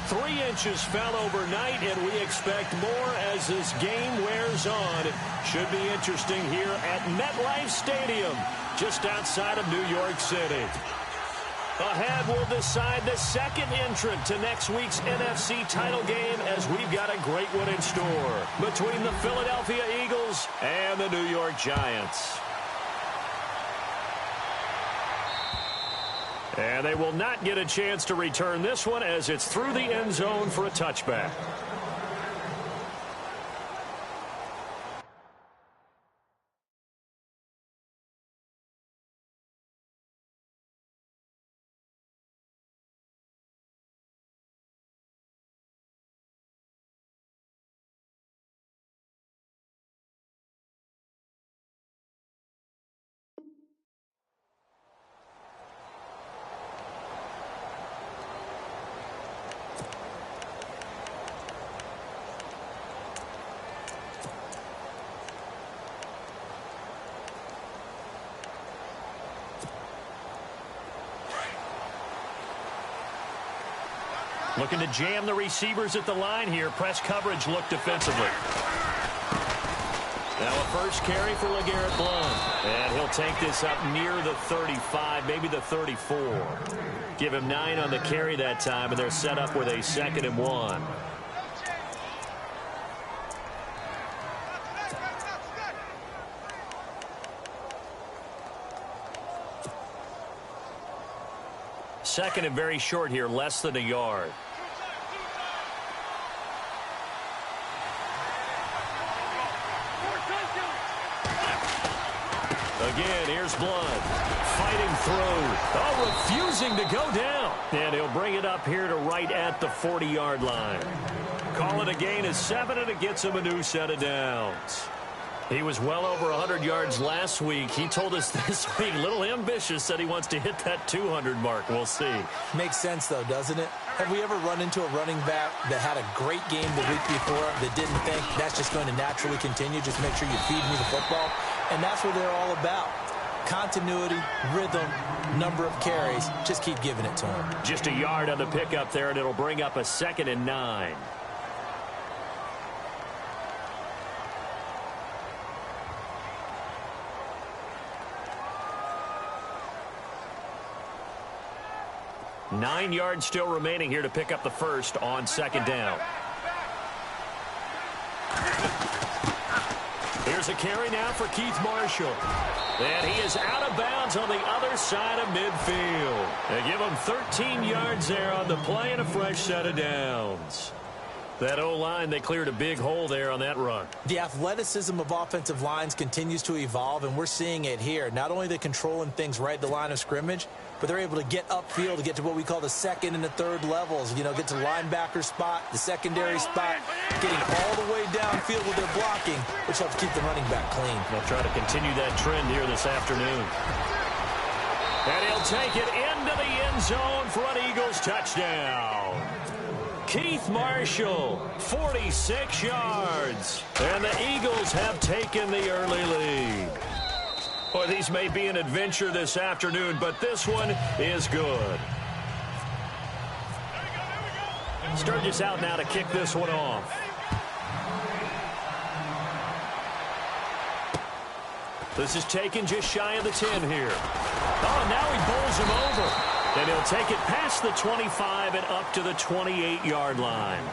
3 inches fell overnight, and we expect more as this game wears on. Should be interesting here at MetLife Stadium, just outside of New York City. Ahead, we'll decide the second entrant to next week's NFC title game, as we've got a great one in store between the Philadelphia Eagles and the New York Giants. And they will not get a chance to return this one, as it's through the end zone for a touchback. Looking to jam the receivers at the line here. Press coverage look defensively. Now a first carry for LeGarrette Blount. And he'll take this up near the 35, maybe the 34. Give him 9 on the carry that time, and they're set up with a 2nd and 1. Second and very short here, less than a yard. Again, here's Blount. Fighting through. Oh, refusing to go down. And he'll bring it up here to right at the 40-yard line. Call it a gain of 7, and it gets him a new set of downs. He was well over 100 yards last week. He told us this week, a little ambitious, said he wants to hit that 200 mark. We'll see. Makes sense, though, doesn't it? Have we ever run into a running back that had a great game the week before that didn't think that's just going to naturally continue? Just make sure you feed me the football. And that's what they're all about. Continuity, rhythm, number of carries. Just keep giving it to him. Just a yard on the pickup there, and it'll bring up a 2nd and 9. Nine yards still remaining here to pick up the first on 2nd down. Here's a carry now for Keith Marshall. And he is out of bounds on the other side of midfield. They give him 13 yards there on the play and a fresh set of downs. That O-line, they cleared a big hole there on that run. The athleticism of offensive lines continues to evolve, and we're seeing it here. Not only they're controlling things right at the line of scrimmage, but they're able to get upfield to get to what we call the 2nd and the 3rd levels. You know, get to linebacker spot, the secondary spot, getting all the way downfield with their blocking, which helps keep the running back clean. They'll try to continue that trend here this afternoon. And he'll take it into the end zone for an Eagles touchdown. Keith Marshall, 46 yards. And the Eagles have taken the early lead. Boy, these may be an adventure this afternoon, but this one is good. Sturgis out now to kick this one off. This is taken just shy of the 10 here. Oh, now he bowls him over. And he'll take it past the 25 and up to the 28-yard line.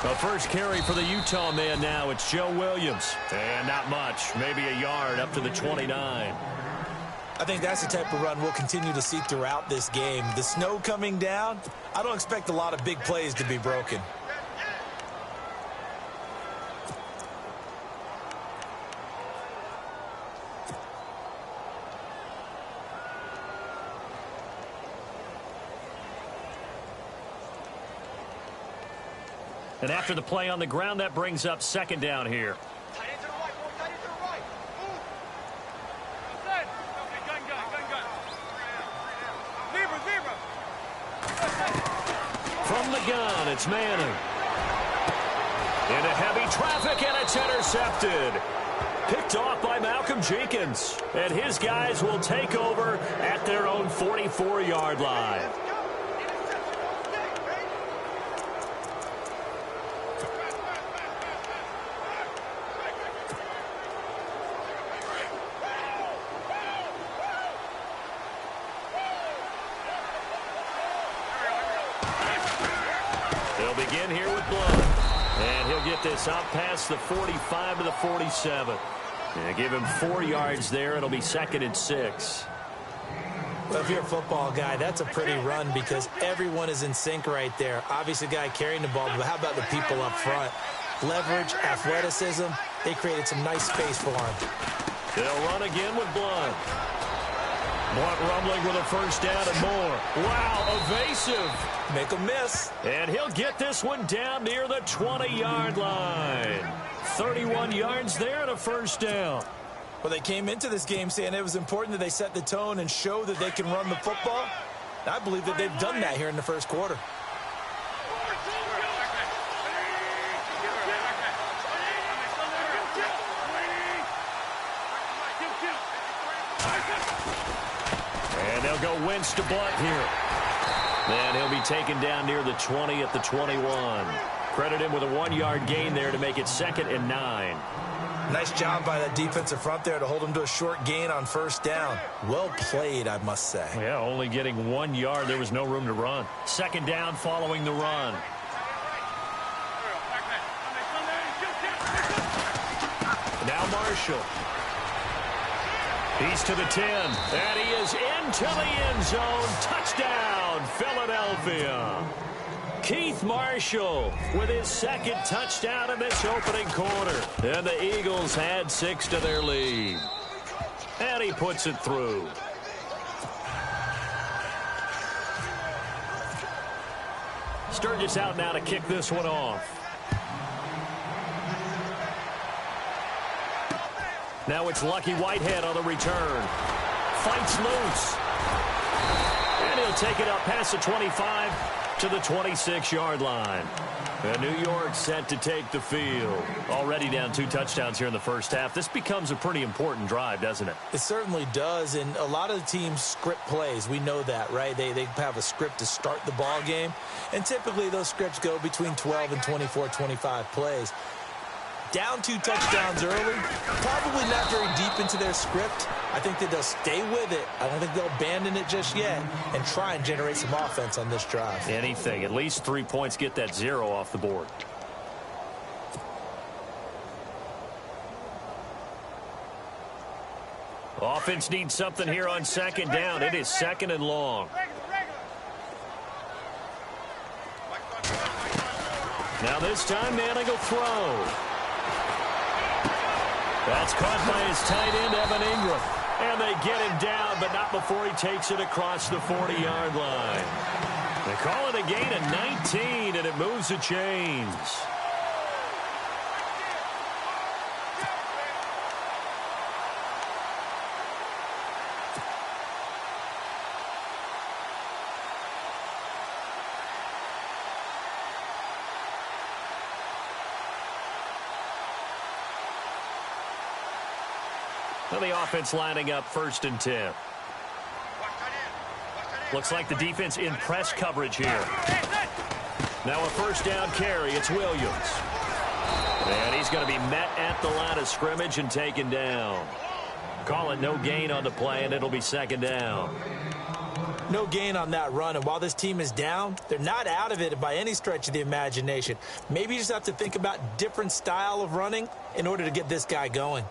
The first carry for the Utah man now. It's Joe Williams. And not much. Maybe a yard up to the 29. I think that's the type of run we'll continue to see throughout this game. The snow coming down, I don't expect a lot of big plays to be broken. And after the play on the ground, that brings up second down here. From the gun, it's Manning. Into heavy traffic, and it's intercepted. Picked off by Malcolm Jenkins. And his guys will take over at their own 44-yard line. They'll begin here with Blunt. And he'll get this out past the 45 to the 47. And give him 4 yards there. It'll be 2nd and 6. Well, if you're a football guy, that's a pretty run because everyone is in sync right there. Obviously, the guy carrying the ball, but how about the people up front? Leverage, athleticism, they created some nice space for him. They'll run again with Blunt. Blunt rumbling with a first down and more. Wow, evasive. Make a miss. And he'll get this one down near the 20-yard line. 31 yards there and a first down. Well, they came into this game saying it was important that they set the tone and show that they can run the football. I believe that they've done that here in the first quarter. And they'll go Wentz to Blunt here. And he'll be taken down near the 20 at the 21. Credit him with a 1-yard gain there to make it 2nd and 9. Nice job by that defensive front there to hold him to a short gain on first down. Well played, I must say. Yeah, only getting 1 yard. There was no room to run. 2nd down following the run. Now Marshall. He's to the 10. And he is into the end zone. Touchdown, Philadelphia. Keith Marshall with his 2nd touchdown in this opening quarter. And the Eagles had 6 to their lead. And he puts it through. Sturgis out now to kick this one off. Now it's Lucky Whitehead on the return. Fights loose. And he'll take it up past the 25 to the 26-yard line. And New York set to take the field. Already down 2 touchdowns here in the first half. This becomes a pretty important drive, doesn't it? It certainly does, and a lot of the teams script plays. We know that, right? They have a script to start the ball game, and typically those scripts go between 12 and 24, 25 plays. Down 2 touchdowns early, probably not very deep into their script. I think that they'll stay with it. I don't think they'll abandon it just yet and try and generate some offense on this drive. Anything. At least 3 points, get that 0 off the board. Offense needs something here on 2nd down. It is 2nd and long. Now this time Manning will throw. That's caught by his tight end, Evan Ingram. And they get him down, but not before he takes it across the 40-yard line. They call it a gain of 19, and it moves the chains. Well, the offense lining up 1st and 10. Looks like the defense in press coverage here. Now a first down carry. It's Williams. And he's going to be met at the line of scrimmage and taken down. Call it no gain on the play, and it'll be 2nd down. No gain on that run, and while this team is down, they're not out of it by any stretch of the imagination. Maybe you just have to think about different style of running in order to get this guy going.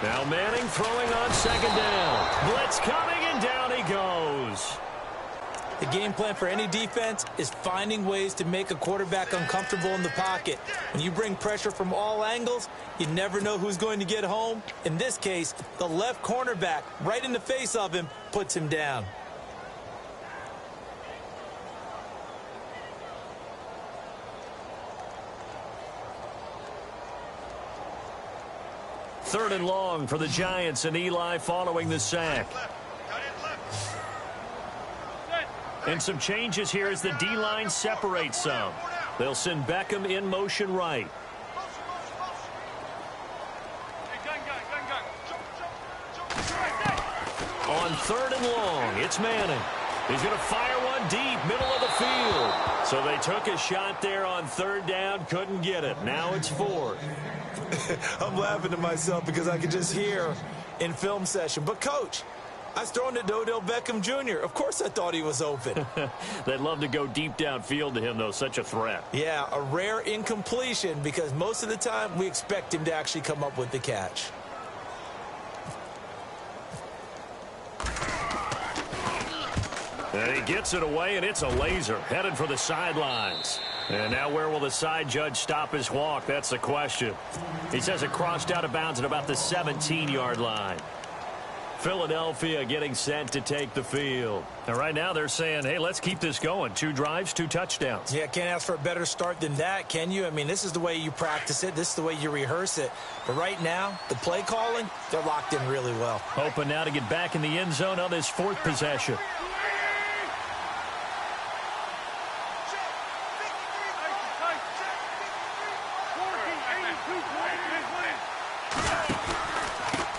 Now Manning throwing on 2nd down. Blitz coming, and down he goes. The game plan for any defense is finding ways to make a quarterback uncomfortable in the pocket. When you bring pressure from all angles, you never know who's going to get home. In this case, the left cornerback, right in the face of him, puts him down. Third and long for the Giants, and Eli following the sack. And some changes here as the D-line separates some. They'll send Beckham in motion right. On third and long, it's Manning. He's going to fire one deep, middle of the field. So they took a shot there on third down, couldn't get it. Now it's fourth. I'm laughing to myself because I could just hear in film session. But, Coach, I was throwing it to Odell Beckham Jr. Of course I thought he was open. They'd love to go deep downfield to him, though. Such a threat. Yeah, a rare incompletion because most of the time we expect him to actually come up with the catch. And he gets it away, and it's a laser headed for the sidelines. And now where will the side judge stop his walk? That's the question. He says it crossed out of bounds at about the 17-yard line. Philadelphia getting set to take the field. And right now they're saying, hey, let's keep this going. 2 drives, 2 touchdowns. Yeah, can't ask for a better start than that, can you? I mean, this is the way you practice it. This is the way you rehearse it. But right now, the play calling, they're locked in really well. Hoping now to get back in the end zone on this 4th possession.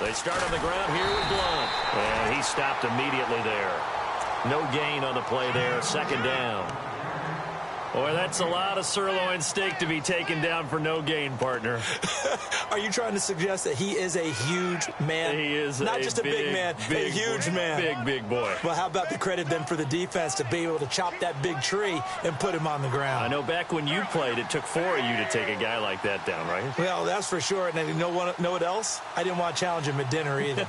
They start on the ground here with Blunt. And he stopped immediately there. No gain on the play there. Second down. Boy, that's a lot of sirloin steak to be taken down for no gain, partner. Are you trying to suggest that he is a huge man? He is not just a big man, a huge man. Big boy. Well, how about the credit then for the defense to be able to chop that big tree and put him on the ground? I know back when you played, it took 4 of you to take a guy like that down, right? Well, that's for sure. And you know what else? I didn't want to challenge him at dinner either.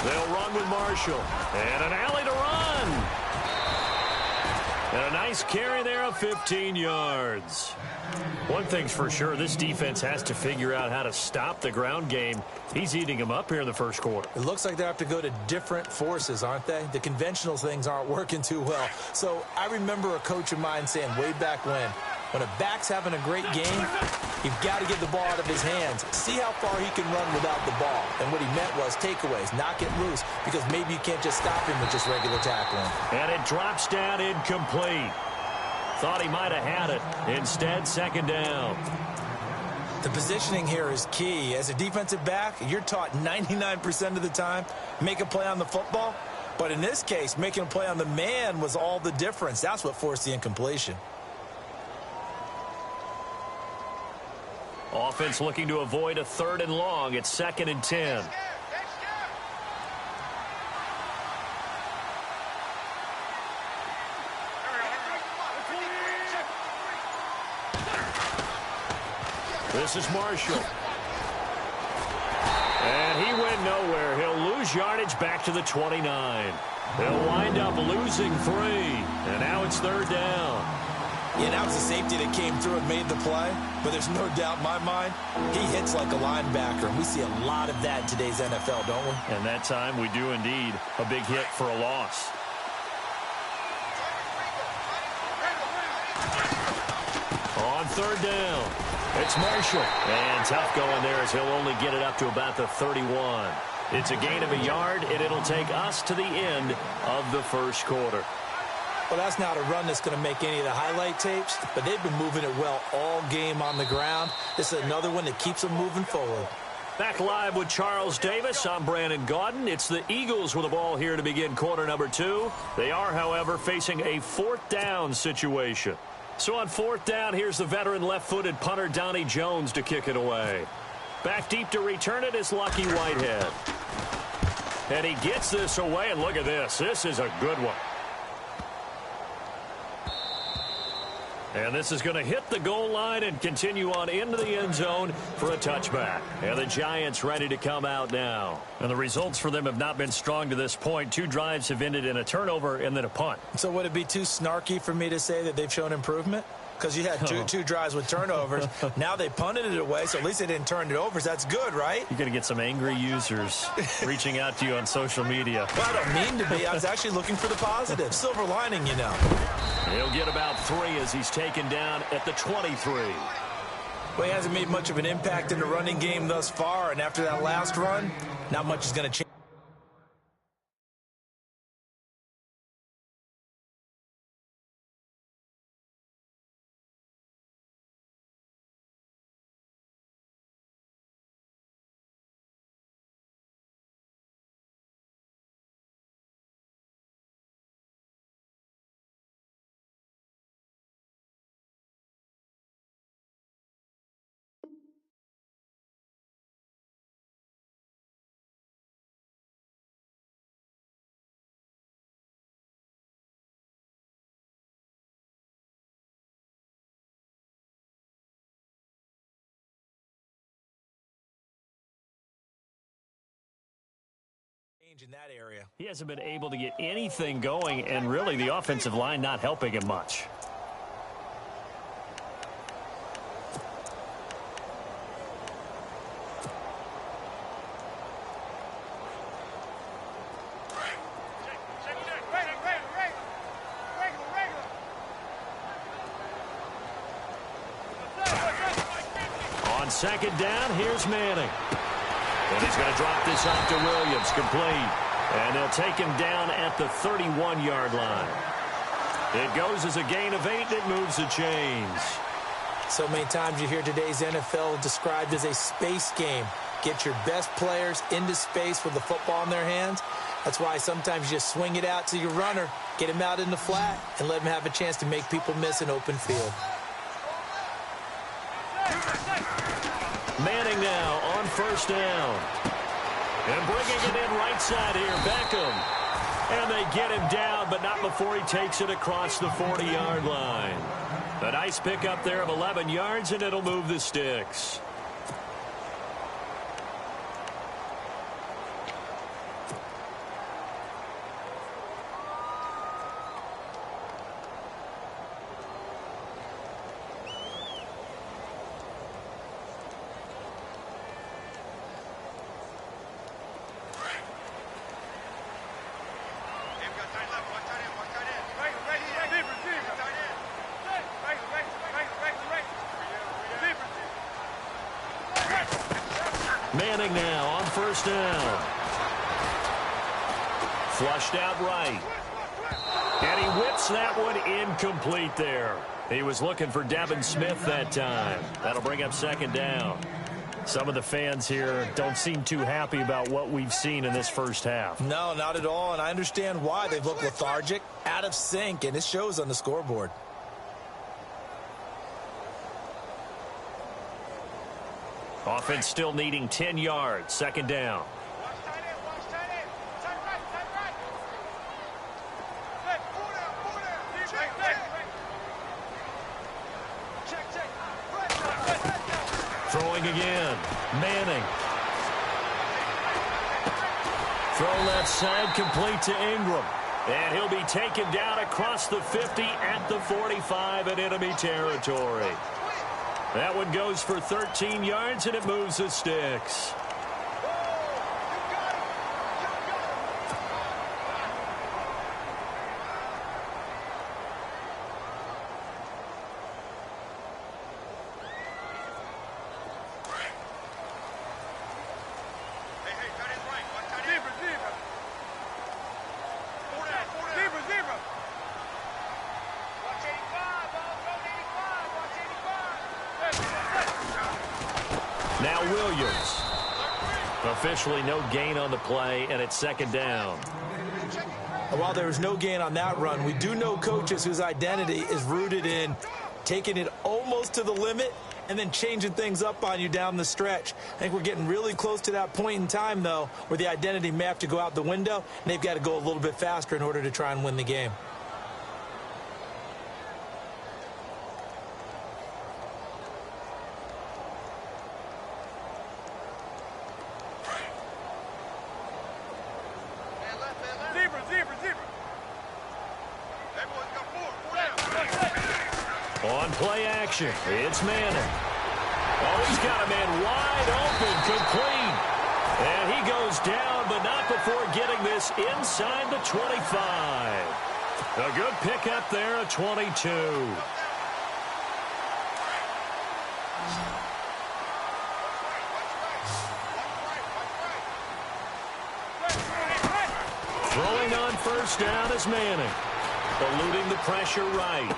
They'll run with Marshall. And an alley to run. And a nice carry there of 15 yards. One thing's for sure, this defense has to figure out how to stop the ground game. He's eating them up here in the first quarter. It looks like they have to go to different forces, aren't they? The conventional things aren't working too well. So I remember a coach of mine saying way back when a back's having a great game, you've got to get the ball out of his hands. See how far he can run without the ball. And what he meant was takeaways, knock it loose, because maybe you can't just stop him with just regular tackling. And it drops down incomplete. Thought he might have had it. Instead, second down. The positioning here is key. As a defensive back, you're taught 99% of the time, make a play on the football. But in this case, making a play on the man was all the difference. That's what forced the incompletion. Offense looking to avoid a 3rd and long. It's 2nd and 10. This is Marshall. And he went nowhere. He'll lose yardage back to the 29. They'll wind up losing 3. And now it's 3rd down. Yeah, that was a safety that came through and made the play. But there's no doubt in my mind, he hits like a linebacker. And we see a lot of that in today's NFL, don't we? And that time we do indeed. A big hit for a loss. On 3rd down, it's Marshall. And tough going there as he'll only get it up to about the 31. It's a gain of a yard, and it'll take us to the end of the first quarter. Well, that's not a run that's going to make any of the highlight tapes, but they've been moving it well all game on the ground. This is another one that keeps them moving forward. Back live with Charles Davis. I'm Brandon Gaudin. It's the Eagles with the ball here to begin quarter number 2. They are, however, facing a 4th down situation. So on 4th down, here's the veteran left-footed punter Donnie Jones to kick it away. Back deep to return it is Lucky Whitehead. And he gets this away, and look at this. This is a good one. And this is going to hit the goal line and continue on into the end zone for a touchback. And the Giants ready to come out now. And the results for them have not been strong to this point. 2 drives have ended in a turnover and then a punt. So would it be too snarky for me to say that they've shown improvement? Because you had two drives with turnovers. Now they punted it away, so at least they didn't turn it over. So that's good, right? You're going to get some angry users reaching out to you on social media. Well, I don't mean to be. I was actually looking for the positive. Silver lining, you know. He'll get about 3 as he's taken down at the 23. Well, he hasn't made much of an impact in the running game thus far, and after that last run, not much is going to change. In that area. He hasn't been able to get anything going, and really the offensive line not helping him much. On second down, here's Manning. And he's going to drop this off to Williams, complete. And they'll take him down at the 31-yard line. It goes as a gain of 8, and it moves the chains. So many times you hear today's NFL described as a space game. Get your best players into space with the football in their hands. That's why sometimes you just swing it out to your runner, get him out in the flat, and let him have a chance to make people miss an open field. Manning now on first down. And bringing it in right side here, Beckham. And they get him down, but not before he takes it across the 40-yard line. A nice pickup there of 11 yards, and it'll move the sticks. Manning now on first down. Flushed out right. And he whips that one incomplete there. He was looking for Devin Smith that time. That'll bring up second down. Some of the fans here don't seem too happy about what we've seen in this first half. No, not at all, and I understand why. They've looked lethargic, out of sync, and it shows on the scoreboard. Offense still needing 10 yards. Second down. Throwing again. Manning. Throw left side, complete to Ingram. And he'll be taken down across the 50 at the 45 in enemy territory. That one goes for 13 yards, and it moves the sticks. Now Williams. Officially no gain on the play, and it's second down. While there was no gain on that run, we do know coaches whose identity is rooted in taking it almost to the limit and then changing things up on you down the stretch. I think we're getting really close to that point in time, though, where the identity may have to go out the window, and they've got to go a little bit faster in order to try and win the game. On play action, it's Manning. Oh, he's got a man wide open, complete. And he goes down, but not before getting this inside the 25. A good pickup there at 22. Throwing on first down is Manning. Eluding the pressure right.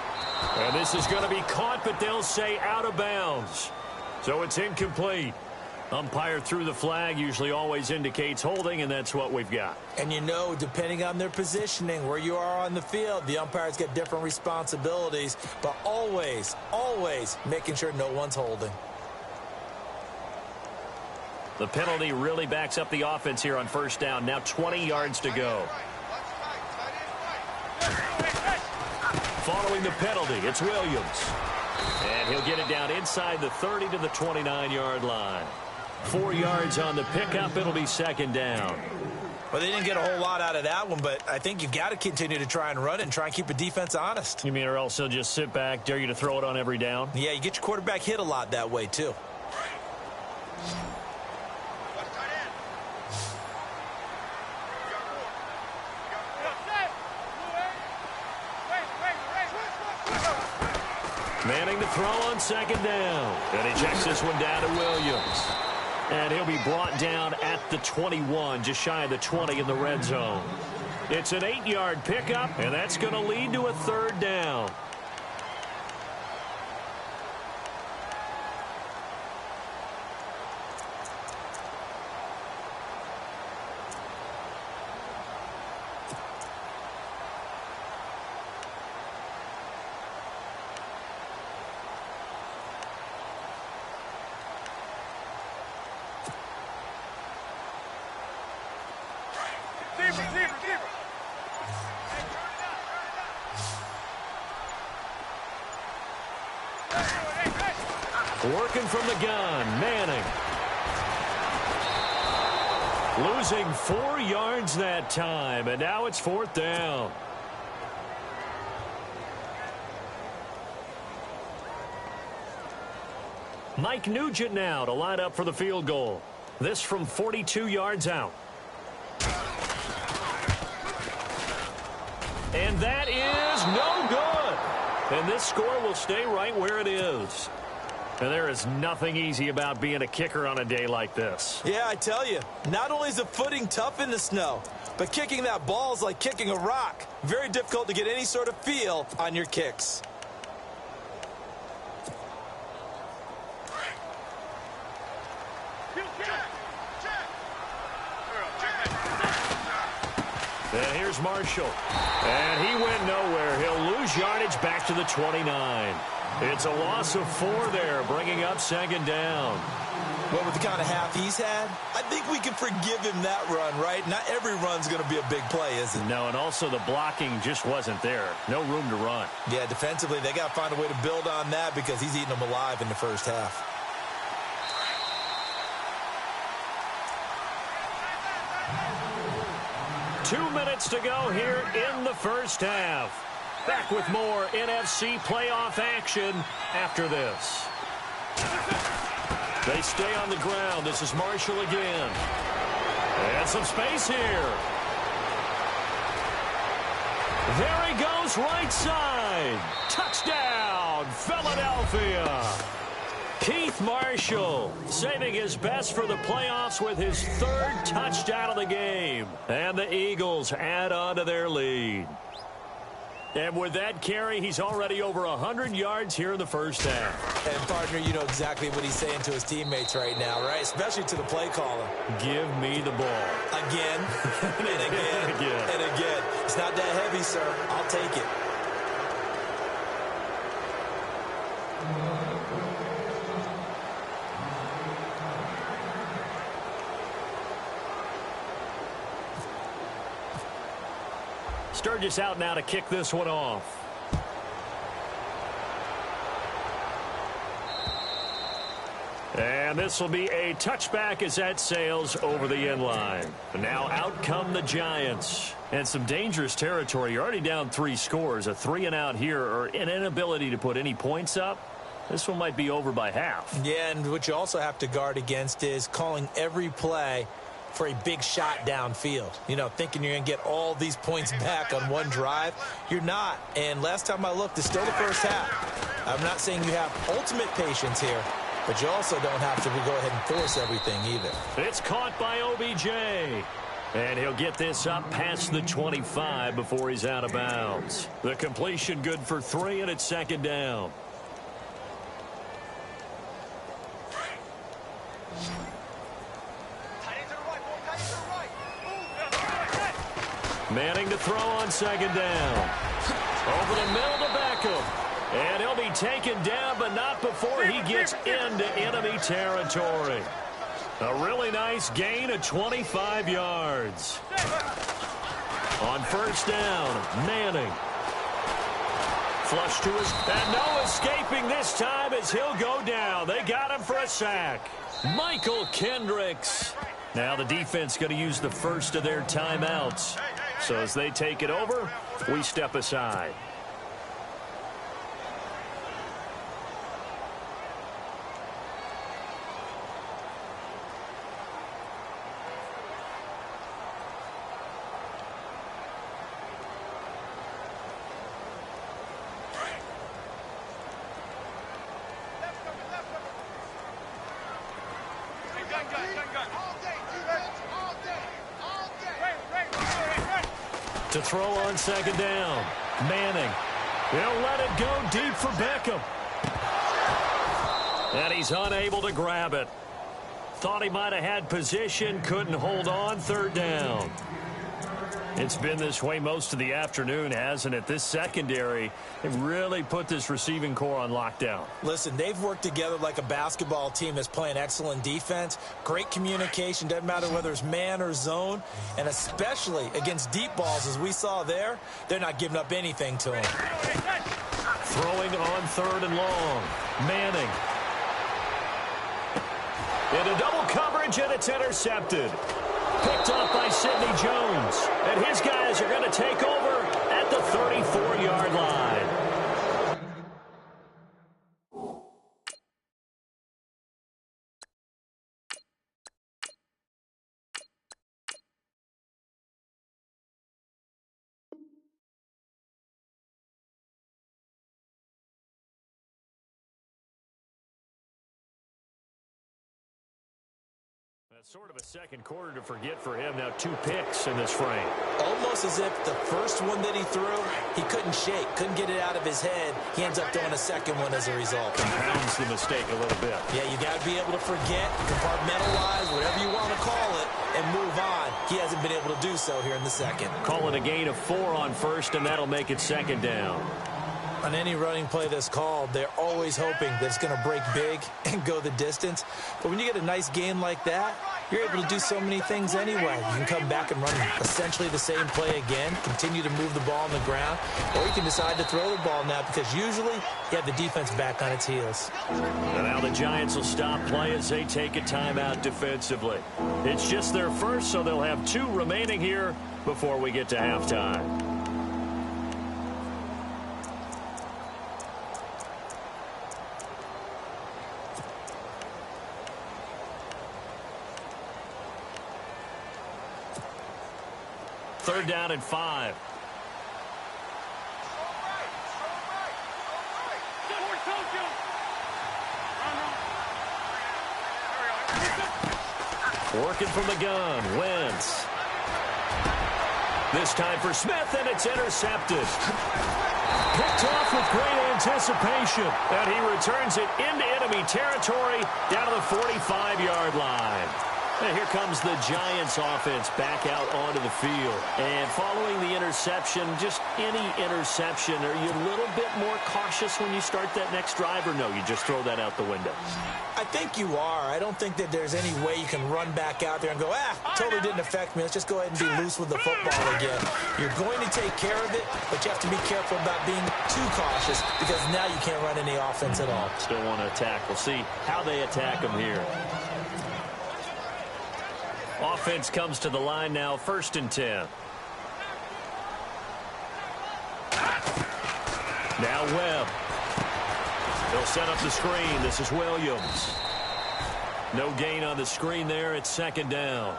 And this is going to be caught, but they'll say out of bounds. So it's incomplete. Umpire threw the flag, usually always indicates holding, and that's what we've got. And you know, depending on their positioning, where you are on the field, the umpires get different responsibilities, but always, always making sure no one's holding. The penalty really backs up the offense here on first down. Now 20 yards to go. Following the penalty, it's Williams. And he'll get it down inside the 30 to the 29-yard line. 4 yards on the pickup. It'll be second down. Well, they didn't get a whole lot out of that one, but I think you've got to continue to try and run it and try and keep the defense honest. You mean or else they'll just sit back, dare you to throw it on every down? Yeah, you get your quarterback hit a lot that way, too. Manning to throw on second down. And he checks this one down to Williams. And he'll be brought down at the 21, just shy of the 20 in the red zone. It's an 8-yard pickup, and that's going to lead to a third down. Working from the gun, Manning. Losing 4 yards that time, and now it's fourth down. Mike Nugent now to line up for the field goal. This from 42 yards out. And that is no good. And this score will stay right where it is. And there is nothing easy about being a kicker on a day like this. Yeah, I tell you, not only is the footing tough in the snow, but kicking that ball is like kicking a rock. Very difficult to get any sort of feel on your kicks. And here's Marshall. And he went nowhere. He'll lose yardage back to the 29. It's a loss of 4 there, bringing up second down. But with the kind of half he's had, I think we can forgive him that run, right? Not every run's going to be a big play, is it? No, and also the blocking just wasn't there. No room to run. Yeah, defensively, they got to find a way to build on that because he's eating them alive in the first half. Two minutes to go here in the first half. Back with more NFC playoff action after this. They stay on the ground. This is Marshall again. And some space here. There he goes, right side. Touchdown, Philadelphia. Keith Marshall saving his best for the playoffs with his 3rd touchdown of the game. And the Eagles add on to their lead. And with that carry, he's already over 100 yards here in the first half. And, partner, you know exactly what he's saying to his teammates right now, right? Especially to the play caller. Give me the ball. Again, and again, and again. It's not that heavy, sir. I'll take it. Sturgis out now to kick this one off. And And this will be a touchback as that sails over the end line. Now out come the Giants. And some dangerous territory. You're already down 3 scores. A 3-and-out here, or an inability to put any points up. This one might be over by half. Yeah, and what you also have to guard against is calling every play for a big shot downfield. You know, thinking you're going to get all these points back on one drive. You're not. And last time I looked, it's still the first half. I'm not saying you have ultimate patience here, but you also don't have to go ahead and force everything either. It's caught by OBJ. And he'll get this up past the 25 before he's out of bounds. The completion good for 3, and it's second down. Manning to throw on second down. Over the middle to Beckham. And he'll be taken down, but not before he gets into enemy territory. A really nice gain of 25 yards. On first down, Manning. Flush to his... And no escaping this time as he'll go down. They got him for a sack. Michael Kendricks. Now the defense going to use the first of their timeouts. So as they take it over, we step aside. To throw on second down, Manning. He'll let it go deep for Beckham. And he's unable to grab it. Thought he might have had position, couldn't hold on, third down. It's been this way most of the afternoon, hasn't it? This secondary, they've really put this receiving core on lockdown. Listen, they've worked together like a basketball team that's playing excellent defense. Great communication, doesn't matter whether it's man or zone. And especially against deep balls, as we saw there, they're not giving up anything to him. Throwing on third and long. Manning. Into double coverage, and it's intercepted. Picked up by Sidney Jones. And his guys are going to take over at the 34-yard line. That's sort of a second quarter to forget for him. Now 2 picks in this frame. Almost as if the first one that he threw, he couldn't shake, couldn't get it out of his head. He ends up throwing a second one as a result. Compounds the mistake a little bit. Yeah, you got to be able to forget, compartmentalize, whatever you want to call it, and move on. He hasn't been able to do so here in the second. Call it a gain of 4 on first, and that'll make it second down. On any running play that's called, they're always hoping that it's going to break big and go the distance. But when you get a nice gain like that, you're able to do so many things anyway. You can come back and run essentially the same play again, continue to move the ball on the ground, or you can decide to throw the ball now because usually you have the defense back on its heels. And now the Giants will stop play as they take a timeout defensively. It's just their first, so they'll have 2 remaining here before we get to halftime. Third down and 5. Working from the gun, Wentz. This time for Smith, and it's intercepted. Picked off with great anticipation, and he returns it into enemy territory down to the 45-yard line. And here comes the Giants offense back out onto the field. And following the interception, just any interception, are you a little bit more cautious when you start that next drive, or no, you just throw that out the window? I think you are. I don't think that there's any way you can run back out there and go, totally didn't affect me. Let's just go ahead and be loose with the football again. You're going to take care of it, but you have to be careful about being too cautious because now you can't run any offense at all. Still want to attack. We'll see how they attack them here. Offense comes to the line now, 1st and 10. Now Webb. They'll set up the screen. This is Williams. No gain on the screen there. It's 2nd down.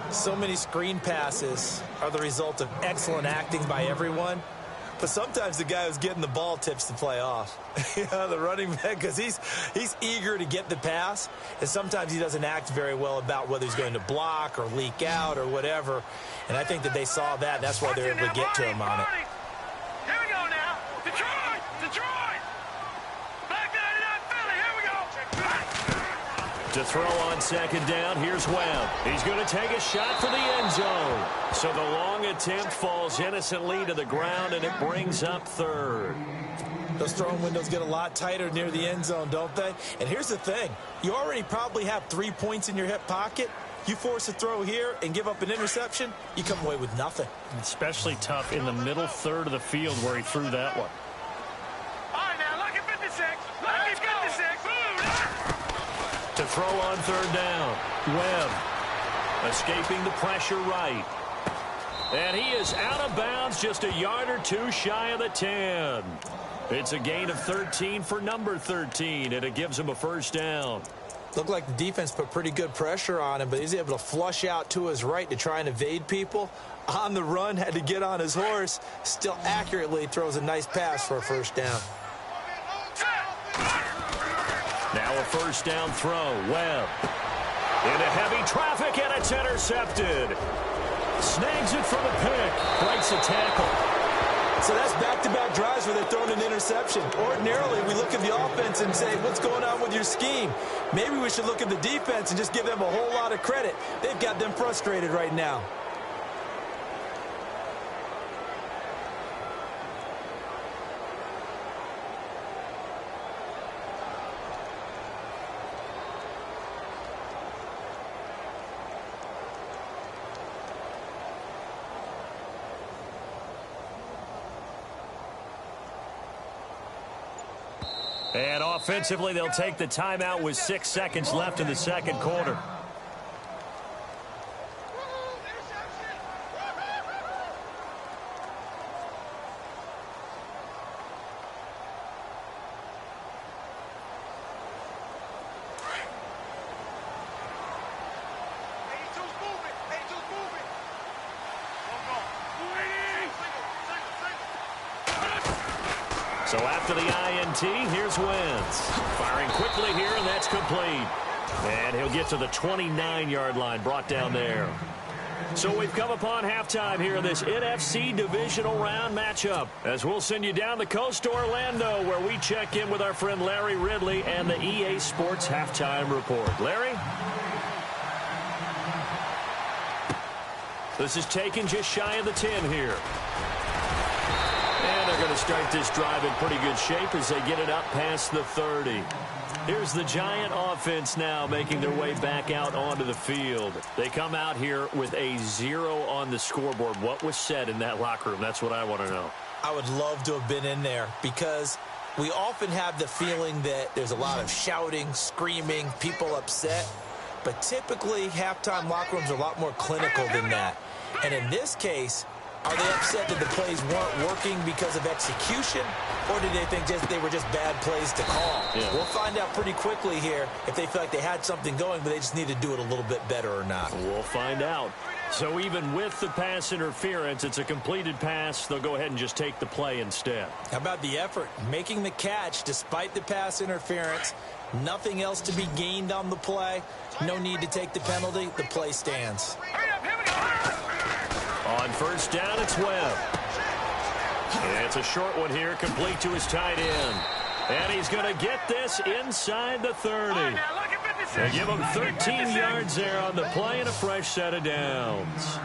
So many screen passes are the result of excellent acting by everyone. But sometimes the guy who's getting the ball tips the play off. The running back, because he's eager to get the pass, and sometimes he doesn't act very well about whether he's going to block or leak out or whatever. And I think that they saw that, and that's why they're able to get to him on it. Here we go now. Detroit! Detroit! Back 99 Philly. Here we go. To throw on 2nd down, here's Webb. He's going to take a shot for the end zone. So the long attempt falls innocently to the ground, and it brings up 3rd. Those throwing windows get a lot tighter near the end zone, don't they? And here's the thing. You already probably have 3 points in your hip pocket. You force a throw here and give up an interception, you come away with nothing. Especially tough in the middle third of the field where he threw that one. All right, now, lucky 56. Lucky 56. To throw on 3rd down, Webb escaping the pressure right. And he is out of bounds, just a yard or two shy of the 10. It's a gain of 13 for number 13, and it gives him a 1st down. Looked like the defense put pretty good pressure on him, but he's able to flush out to his right to try and evade people. On the run, had to get on his horse. Still accurately throws a nice pass for a 1st down. Now a 1st down throw. Webb into heavy traffic, and it's intercepted. Snags it for the pick. Breaks a tackle. So that's back-to-back drives where they're throwing an interception. Ordinarily, we look at the offense and say, what's going on with your scheme? Maybe we should look at the defense and just give them a whole lot of credit. They've got them frustrated right now. And offensively, they'll take the timeout with 6 seconds left in the 2nd quarter. So after the INT, here's Wentz. Firing quickly here, and that's complete. And he'll get to the 29-yard line, brought down there. So we've come upon halftime here in this NFC divisional round matchup, as we'll send you down the coast to Orlando, where we check in with our friend Larry Ridley and the EA Sports Halftime Report. Larry? This is taken just shy of the 10 here. And they're going to start this drive in pretty good shape as they get it up past the 30. Here's the Giant offense now making their way back out onto the field. They come out here with a 0 on the scoreboard. What was said in that locker room? That's what I want to know. I would love to have been in there because we often have the feeling that there's a lot of shouting, screaming, people upset. But typically, halftime locker rooms are a lot more clinical than that. And in this case, are they upset that the plays weren't working because of execution, or did they think they were just bad plays to call? Yeah. We'll find out pretty quickly here if they feel like they had something going, but they just need to do it a little bit better or not. We'll find out. So even with the pass interference, it's a completed pass. They'll go ahead and just take the play instead. How about the effort? Making the catch despite the pass interference. Nothing else to be gained on the play. No need to take the penalty. The play stands. On first down, it's Webb. And it's a short one here, complete to his tight end. And he's going to get this inside the 30. Right, now, look at 56. They give them 13 yards there on the play and a fresh set of downs.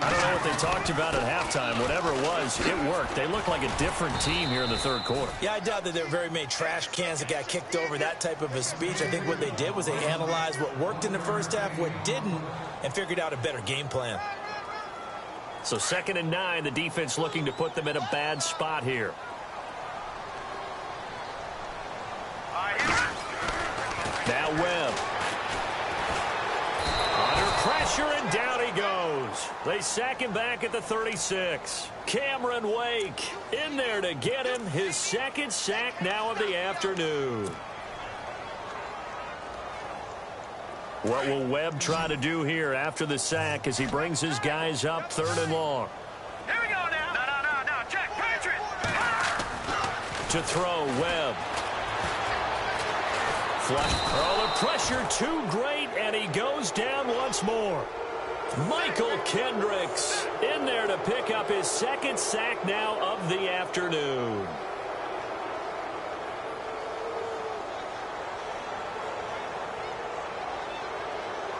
I don't know what they talked about at halftime. Whatever it was, it worked. They look like a different team here in the third quarter. Yeah, I doubt that there were very many trash cans that got kicked over, that type of a speech. I think what they did was they analyzed what worked in the first half, what didn't, and figured out a better game plan. So 2nd and 9, the defense looking to put them in a bad spot here. Now Webb. Under pressure, and down he goes. They sack him back at the 36. Cameron Wake in there to get him. His 2nd sack now of the afternoon. What will Webb try to do here after the sack as he brings his guys up 3rd and long? Here we go now. No. Check. Patriot. To throw, Webb. Flush. Oh, the pressure too great, and he goes down once more. Michael Kendricks in there to pick up his 2nd sack now of the afternoon.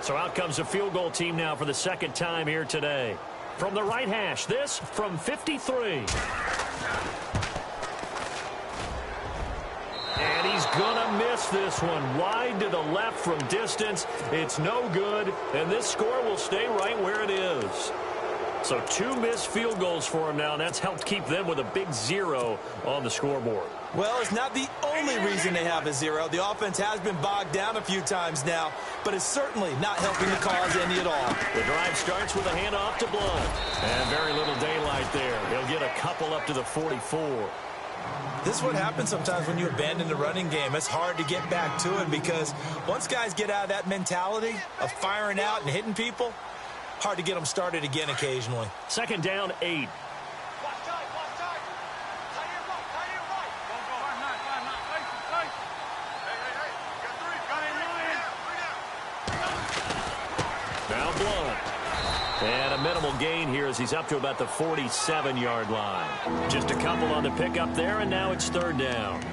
So out comes a field goal team now for the 2nd time here today. From the right hash, this from 53. And he's gonna miss this one. Wide to the left from distance. It's no good, and this score will stay right where it is. So 2 missed field goals for him now, and that's helped keep them with a big 0 on the scoreboard. Well, it's not the only reason they have a 0. The offense has been bogged down a few times now, but it's certainly not helping the cause any at all. The drive starts with a handoff to Blunt. And very little daylight there. He'll get a couple up to the 44. This is what happens sometimes when you abandon the running game. It's hard to get back to it because once guys get out of that mentality of firing out and hitting people, hard to get them started again occasionally. 2nd down, 8. Now Blunt. And a minimal gain here as he's up to about the 47-yard line. Just a couple on the pickup there, and now it's 3rd down.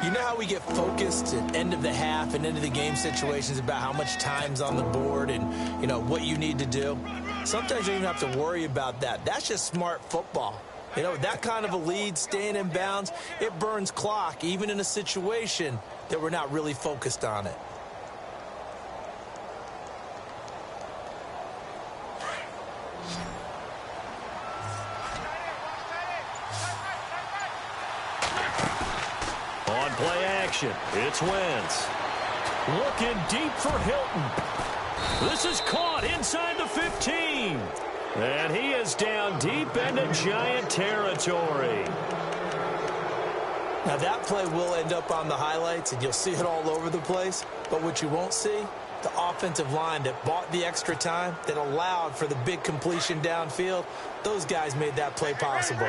You know how we get focused at end of the half and end of the game situations about how much time's on the board and, you know, what you need to do? Sometimes you don't even have to worry about that. That's just smart football. You know, that kind of a lead, staying in bounds, it burns clock, even in a situation that we're not really focused on it. On play action, it's Wentz. Looking deep for Hilton. This is caught inside the 15. And he is down deep into Giant territory. Now, that play will end up on the highlights, and you'll see it all over the place. But what you won't see, the offensive line that bought the extra time, that allowed for the big completion downfield, those guys made that play possible.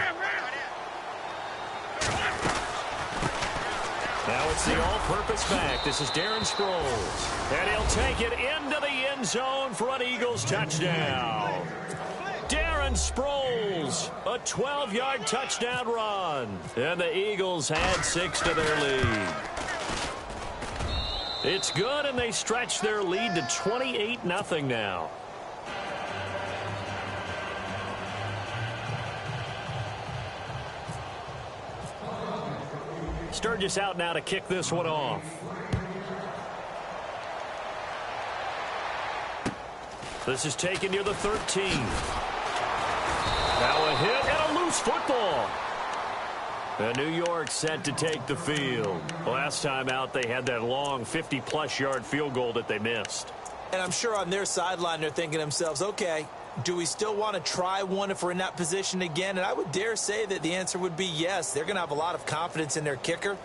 Now it's the all-purpose back. This is Darren Sproles. And he'll take it into the end zone for an Eagles touchdown. Darren Sproles, a 12-yard touchdown run. And the Eagles add 6 to their lead. It's good, and they stretch their lead to 28-0 now. Sturgis out now to kick this one off. This is taken near the 13. Now a hit and a loose football. And New York set to take the field. Last time out, they had that long 50-plus yard field goal that they missed. And I'm sure on their sideline, they're thinking to themselves, okay, do we still want to try one if we're in that position again? And I would dare say that the answer would be yes. They're going to have a lot of confidence in their kicker.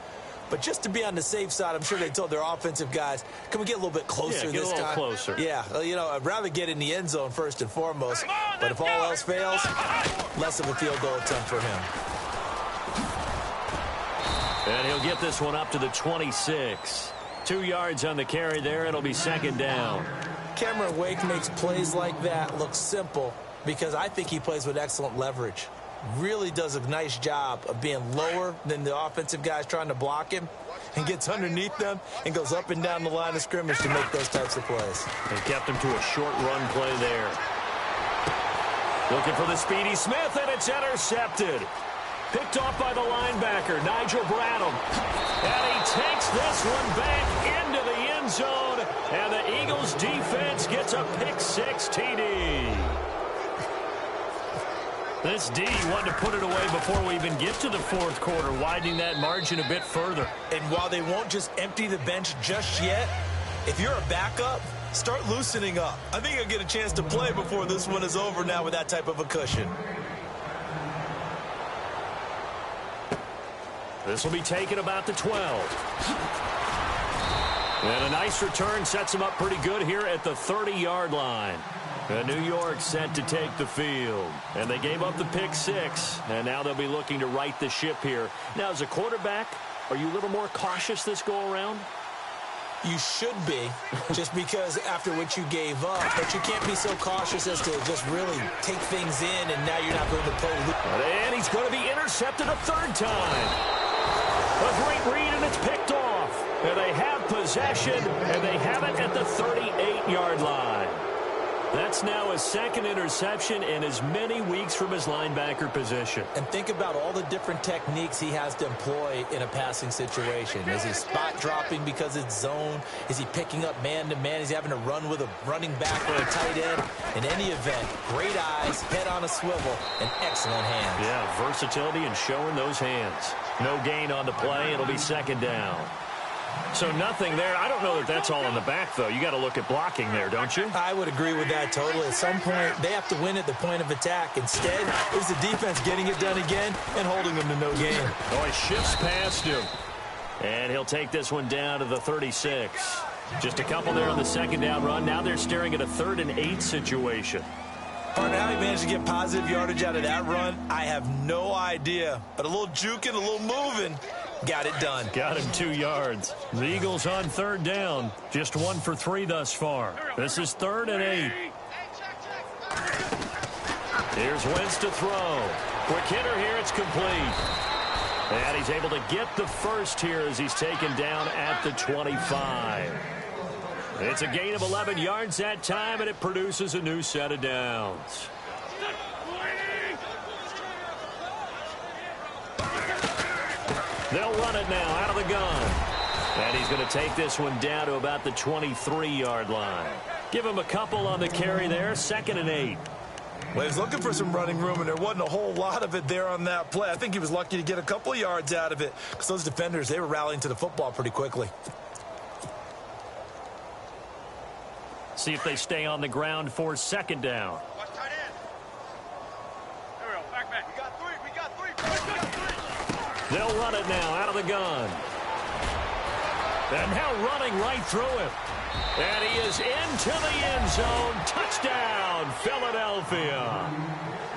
But just to be on the safe side, I'm sure they told their offensive guys, can we get a little bit closer this time? Get a little closer. Yeah, you know, I'd rather get in the end zone first and foremost. But if all else fails, less of a field goal attempt for him. And he'll get this one up to the 26. 2 yards on the carry there. It'll be 2nd down. Cameron Wake makes plays like that look simple because I think he plays with excellent leverage. really does a nice job of being lower than the offensive guys trying to block him and gets underneath them and goes up and down the line of scrimmage to make those types of plays. They kept him to a short run play there. Looking for the speedy Smith, and it's intercepted. Picked off by the linebacker, Nigel Bradham. And he takes this one back into the end zone, and the Eagles defense gets a pick-6 TD. This D wanted to put it away before we even get to the fourth quarter, widening that margin a bit further. And while they won't just empty the bench just yet, if you're a backup, start loosening up. I think you'll get a chance to play before this one is over now with that type of a cushion. This will be taken about the 12. And a nice return sets him up pretty good here at the 30-yard line. And New York set to take the field. And they gave up the pick-6. And now they'll be looking to right the ship here. Now, as a quarterback, are you a little more cautious this go-around? You should be, just because after what you gave up, but you can't be so cautious as to just really take things in, and now you're not going to play. And he's going to be intercepted a third time. A great read, and it's picked off. And they have possession, and they have it at the 38-yard line. That's now his second interception in as many weeks from his linebacker position. And think about all the different techniques he has to employ in a passing situation. Is he spot dropping because it's zone? Is he picking up man-to-man? Is he having to run with a running back or a tight end? In any event, great eyes, head on a swivel, and excellent hands. Yeah, versatility and showing those hands. No gain on the play. It'll be second down. So nothing there. I don't know that that's all in the back, though. You got to look at blocking there, don't you? I would agree with that totally. At some point, they have to win at the point of attack. Instead, it's the defense getting it done again and holding them to no gain. Oh, he shifts past him. And he'll take this one down to the 36. Just a couple there on the second down run. Now they're staring at a 3rd and 8 situation. Partner, how he managed to get positive yardage out of that run, I have no idea. But a little juking, a little moving, got it done. Got him 2 yards. The Eagles on 3rd down. Just 1 for 3 thus far. This is 3rd and 8. Here's Wentz to throw. Quick hitter here. It's complete. And he's able to get the first here as he's taken down at the 25. It's a gain of 11 yards that time, and it produces a new set of downs. They'll run it now out of the gun. And he's going to take this one down to about the 23-yard line. Give him a couple on the carry there. 2nd and 8. Well, he was looking for some running room, and there wasn't a whole lot of it there on that play. I think he was lucky to get a couple yards out of it because those defenders, they were rallying to the football pretty quickly. See if they stay on the ground for 2nd down. Watch tight end. There we go. Back. We got three. They'll run it now out of the gun. And now running right through him. And he is into the end zone. Touchdown, Philadelphia.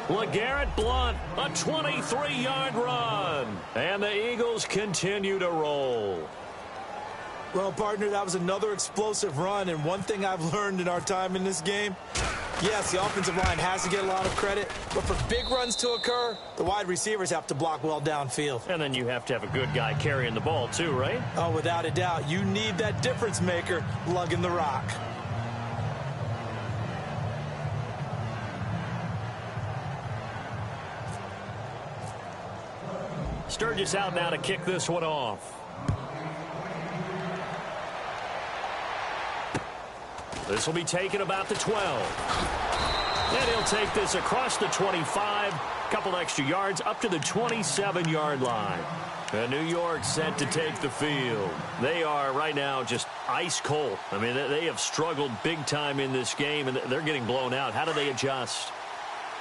LeGarrette Blount, a 23-yard run. And the Eagles continue to roll. Well, partner, that was another explosive run, and one thing I've learned in our time in this game, yes, the offensive line has to get a lot of credit, but for big runs to occur, the wide receivers have to block well downfield. And then you have to have a good guy carrying the ball too, right? Oh, without a doubt. You need that difference maker lugging the rock. Sturgis out now to kick this one off. This will be taken about the 12. And he'll take this across the 25. Couple extra yards up to the 27-yard line. And New York set to take the field. They are right now just ice cold. I mean, they have struggled big time in this game, and they're getting blown out. How do they adjust?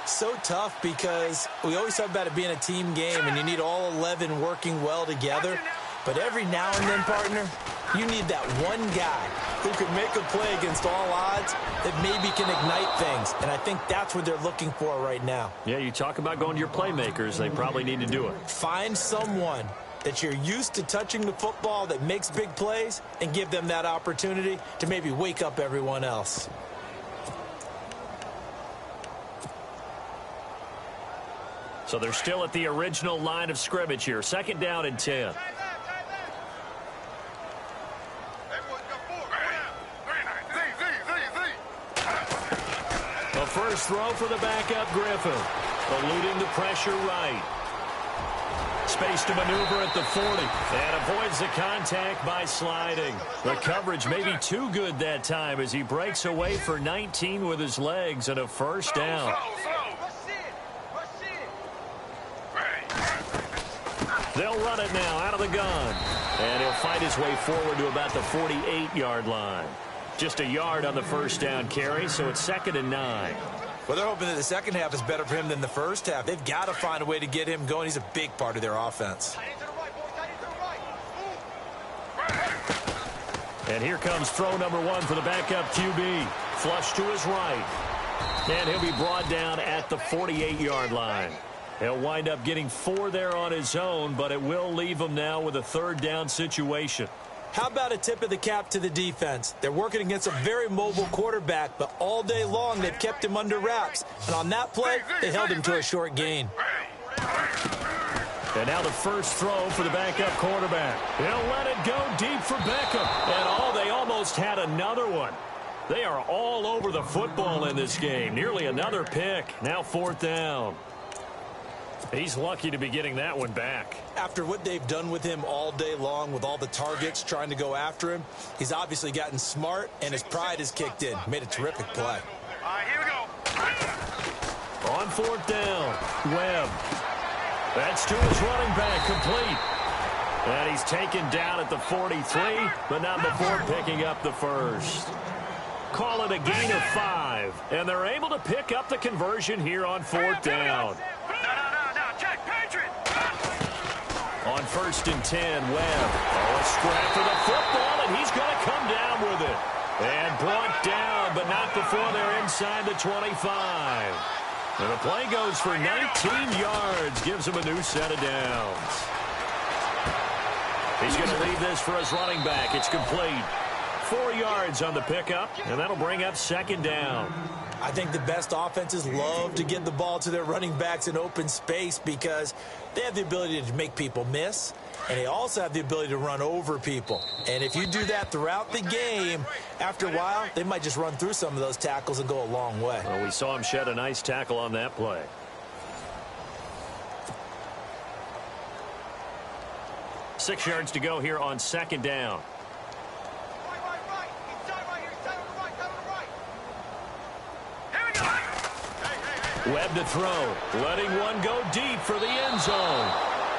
So tough because we always talk about it being a team game, and you need all 11 working well together. But every now and then, partner, you need that one guy who can make a play against all odds that maybe can ignite things. And I think that's what they're looking for right now. Yeah, you talk about going to your playmakers. They probably need to do it. Find someone that you're used to touching the football that makes big plays and give them that opportunity to maybe wake up everyone else. So they're still at the original line of scrimmage here. 2nd down and 10. The first throw for the backup Griffin. Eluding the pressure right. Space to maneuver at the 40. And avoids the contact by sliding. The coverage may be too good that time as he breaks away for 19 with his legs and a first down. They'll run it now out of the gun. And he'll fight his way forward to about the 48-yard line. Just a yard on the first down carry, so it's 2nd and 9. Well, they're hoping that the second half is better for him than the first half. They've got to find a way to get him going. He's a big part of their offense. And here comes throw number 1 for the backup QB. Flush to his right. And he'll be brought down at the 48-yard line. He'll wind up getting 4 there on his own, but it will leave him now with a 3rd down situation. How about a tip of the cap to the defense? They're working against a very mobile quarterback, but all day long they've kept him under wraps. And on that play, they held him to a short gain. And now the first throw for the backup quarterback. He'll let it go deep for Beckham. And they almost had another one. They are all over the football in this game. Nearly another pick. Now 4th down. He's lucky to be getting that one back. After what they've done with him all day long with all the targets trying to go after him, he's obviously gotten smart and his pride has kicked in. Made a terrific play. All right, here we go. On 4th down, Webb. That's to his running back, complete. And he's taken down at the 43, but not before picking up the first. Call it a gain of 5, and they're able to pick up the conversion here on 4th down. On 1st and 10, Webb. A scrap for the football, and he's going to come down with it. And brought down, but not before they're inside the 25. And the play goes for 19 yards, gives him a new set of downs. He's going to leave this for his running back. It's complete. 4 yards on the pickup, and that'll bring up 2nd down. I think the best offenses love to get the ball to their running backs in open space because they have the ability to make people miss, and they also have the ability to run over people. And if you do that throughout the game, after a while, they might just run through some of those tackles and go a long way. Well, we saw him shed a nice tackle on that play. Six yards to go here on 2nd down. Webb to throw, letting one go deep for the end zone.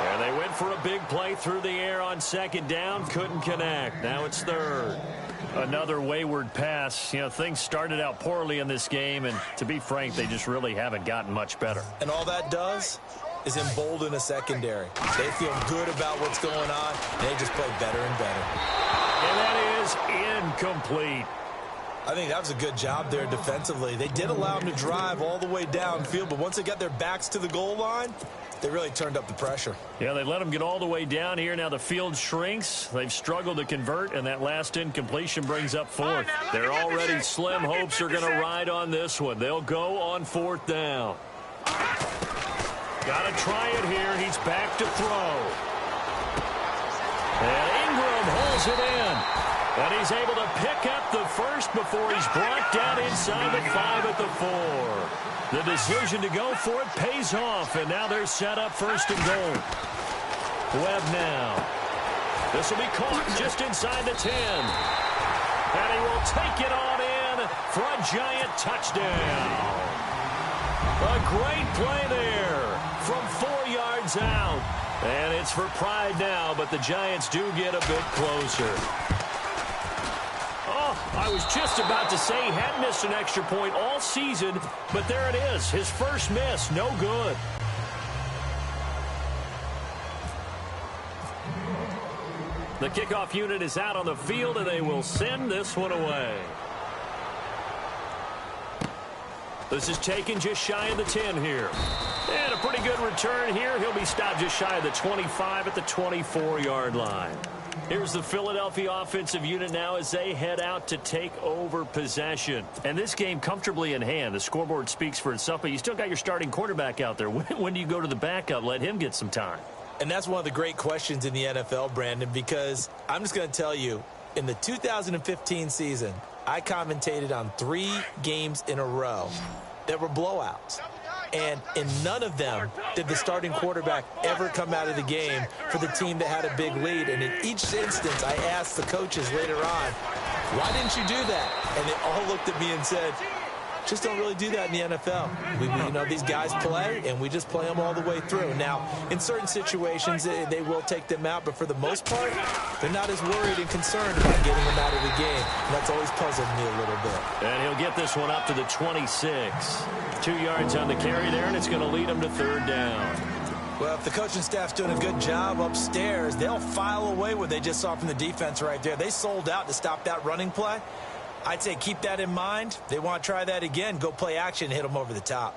And they went for a big play through the air on 2nd down, couldn't connect. Now it's 3rd. Another wayward pass. You know, things started out poorly in this game, and to be frank, they just really haven't gotten much better. And all that does is embolden a secondary. They feel good about what's going on, and they just play better and better. And that is incomplete. I think that was a good job there defensively. They did allow them to drive all the way downfield, but once they got their backs to the goal line, they really turned up the pressure. Yeah, they let them get all the way down here. Now the field shrinks. They've struggled to convert, and that last incompletion brings up 4th. Their already slim hopes are going to ride on this one. They'll go on 4th down. Got to try it here. He's back to throw. And Ingram holds it in. And he's able to pick up the first before he's brought down inside the 5 at the 4. The decision to go for it pays off, and now they're set up 1st and goal. Webb now. This will be caught just inside the 10. And he will take it on in for a Giant touchdown. A great play there from 4 yards out. And it's for pride now, but the Giants do get a bit closer. I was just about to say he hadn't missed an extra point all season, but there it is. His first miss, no good. The kickoff unit is out on the field, and they will send this one away. This is taken just shy of the 10 here. And a pretty good return here. He'll be stopped just shy of the 25 at the 24-yard line. Here's the Philadelphia offensive unit now as they head out to take over possession. And this game comfortably in hand. The scoreboard speaks for itself, but you still got your starting quarterback out there. When do you go to the backup? Let him get some time. And that's one of the great questions in the NFL, Brandon, because I'm just going to tell you, in the 2015 season, I commentated on 3 games in a row that were blowouts. And in none of them did the starting quarterback ever come out of the game for the team that had a big lead. And in each instance, I asked the coaches later on, why didn't you do that? And they all looked at me and said, just don't really do that in the NFL. You know, these guys play, and we just play them all the way through. Now, in certain situations, they will take them out, but for the most part, they're not as worried and concerned about getting them out of the game. And that's always puzzled me a little bit. And he'll get this one up to the 26. 2 yards on the carry there, and it's going to lead him to 3rd down. Well, if the coaching staff's doing a good job upstairs, they'll file away what they just saw from the defense right there. They sold out to stop that running play. I'd say keep that in mind. They want to try that again. Go play action, hit them over the top.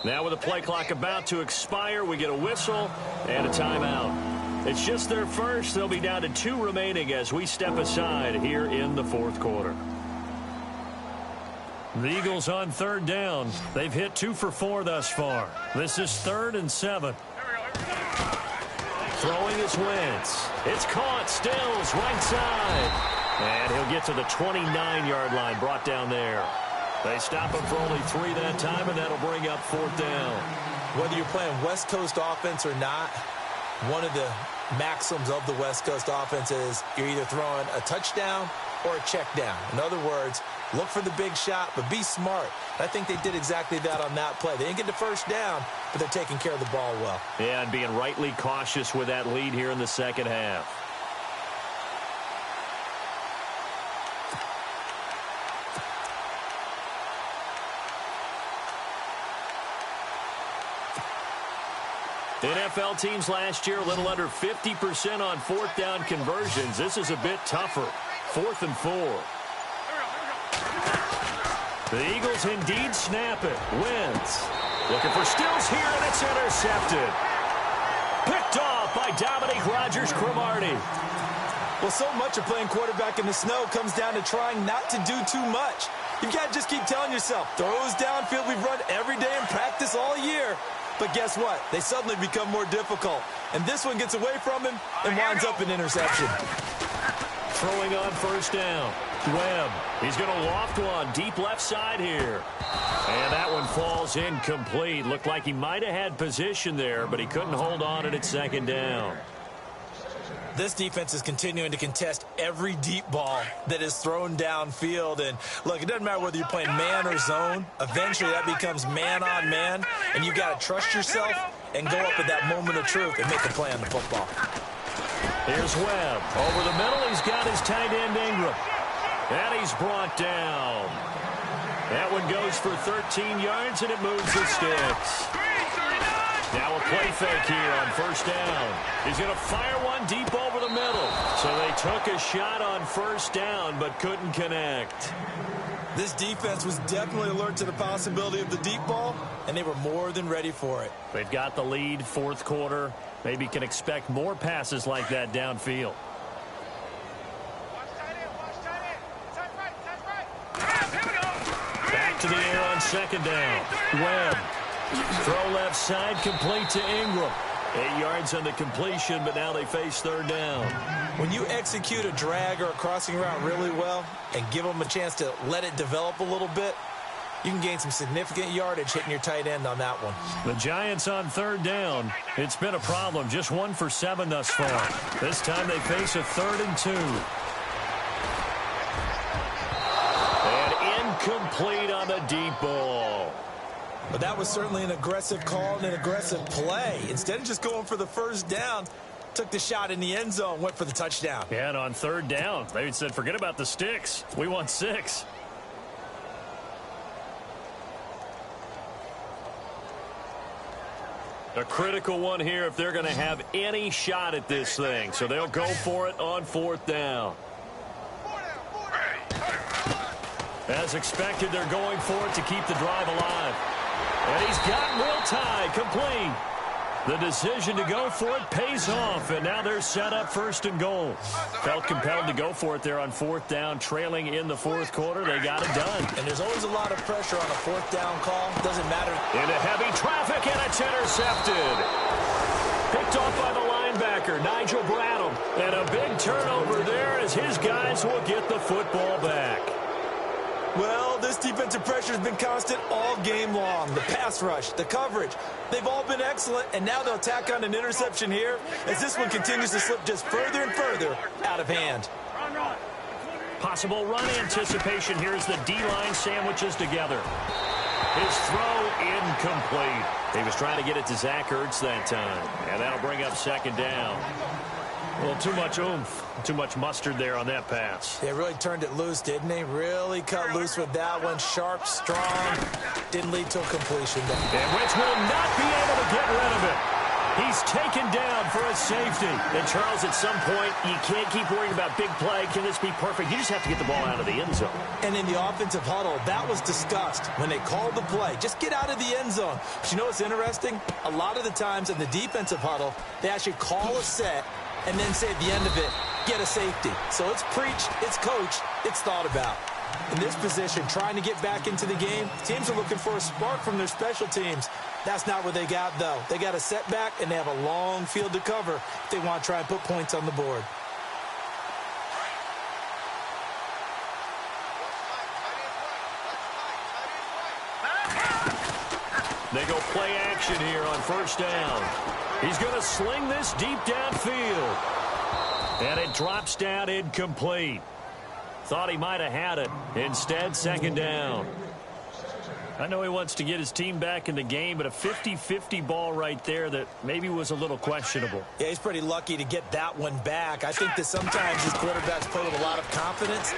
Now with the play clock about to expire, we get a whistle and a timeout. It's just their first. They'll be down to 2 remaining as we step aside here in the 4th quarter. The Eagles on 3rd down. They've hit 2 for 4 thus far. This is 3rd and 7. Throwing is Wentz. It's caught. Stills right side. And he'll get to the 29-yard line, brought down there. They stop him for only 3 that time, and that'll bring up 4th down. Whether you're playing West Coast offense or not, one of the maxims of the West Coast offense is you're either throwing a touchdown or a check down. In other words, look for the big shot, but be smart. I think they did exactly that on that play. They didn't get the first down, but they're taking care of the ball well. Yeah, and being rightly cautious with that lead here in the second half. NFL teams last year a little under 50% on 4th down conversions. This is a bit tougher. 4th and 4. The Eagles indeed snap it. Wentz looking for Stills here, and it's intercepted. Picked off by Dominique Rodgers-Cromartie. Well, so much of playing quarterback in the snow comes down to trying not to do too much. You've got to just keep telling yourself, throws downfield we've run every day in practice all year. But guess what? They suddenly become more difficult. And this one gets away from him and winds up an interception. Throwing on 1st down. Webb. He's going to loft one deep left side here. And that one falls incomplete. Looked like he might have had position there, but he couldn't hold on at 2nd down. This defense is continuing to contest every deep ball that is thrown downfield. And, look, it doesn't matter whether you're playing man or zone. Eventually, that becomes man-on-man, and you've got to trust yourself and go up at that moment of truth and make a play on the football. Here's Webb. Over the middle, he's got his tight end Ingram. And he's brought down. That one goes for 13 yards, and it moves the sticks. Now a play fake here on 1st down. He's going to fire one deep over the middle. So they took a shot on 1st down, but couldn't connect. This defense was definitely alert to the possibility of the deep ball, and they were more than ready for it. They've got the lead, 4th quarter. Maybe can expect more passes like that downfield. Back to the air on 2nd down. Webb. Throw left side, complete to Ingram. 8 yards on the completion, but now they face 3rd down. When you execute a drag or a crossing route really well and give them a chance to let it develop a little bit, you can gain some significant yardage hitting your tight end on that one. The Giants on 3rd down. It's been a problem. Just 1 for 7 thus far. This time they face a 3rd and 2. And incomplete on the deep ball. But that was certainly an aggressive call and an aggressive play. Instead of just going for the 1st down, took the shot in the end zone, went for the touchdown. Yeah, and on 3rd down, they said, forget about the sticks. We want 6. A critical one here if they're going to have any shot at this thing. So they'll go for it on 4th down. As expected, they're going for it to keep the drive alive. And he's got Will Tye complete. The decision to go for it pays off, and now they're set up 1st and goal. Felt compelled to go for it there on 4th down, trailing in the 4th quarter. They got it done. And there's always a lot of pressure on a 4th down call. Doesn't matter. Into heavy traffic, and it's intercepted. Picked off by the linebacker, Nigel Bradham. And a big turnover there as his guys will get the football back. Well, this defensive pressure has been constant all game long. The pass rush, the coverage, they've all been excellent, and now they'll tack on an interception here as this one continues to slip just further and further out of hand. Possible run anticipation here as the D-line sandwiches together. His throw incomplete. He was trying to get it to Zach Ertz that time, and that'll bring up 2nd down. Well, too much oomph, too much mustard there on that pass. They really turned it loose, didn't they? Really cut loose with that one. Sharp, strong. Didn't lead to a completion. And Wentz will not be able to get rid of it. He's taken down for a safety. And, Charles, at some point, you can't keep worrying about big play. Can this be perfect? You just have to get the ball out of the end zone. And in the offensive huddle, that was discussed when they called the play. Just get out of the end zone. But you know what's interesting? A lot of the times in the defensive huddle, they actually call a set and then say at the end of it, get a safety. So it's preached, it's coached, it's thought about. In this position, trying to get back into the game, teams are looking for a spark from their special teams. That's not what they got, though. They got a setback, and they have a long field to cover if they want to try and put points on the board. They go play action here on 1st down. He's going to sling this deep downfield. And it drops down incomplete. Thought he might have had it. Instead, 2nd down. I know he wants to get his team back in the game, but a 50-50 ball right there that maybe was a little questionable. Yeah, he's pretty lucky to get that one back. I think that sometimes these quarterbacks play with a lot of confidence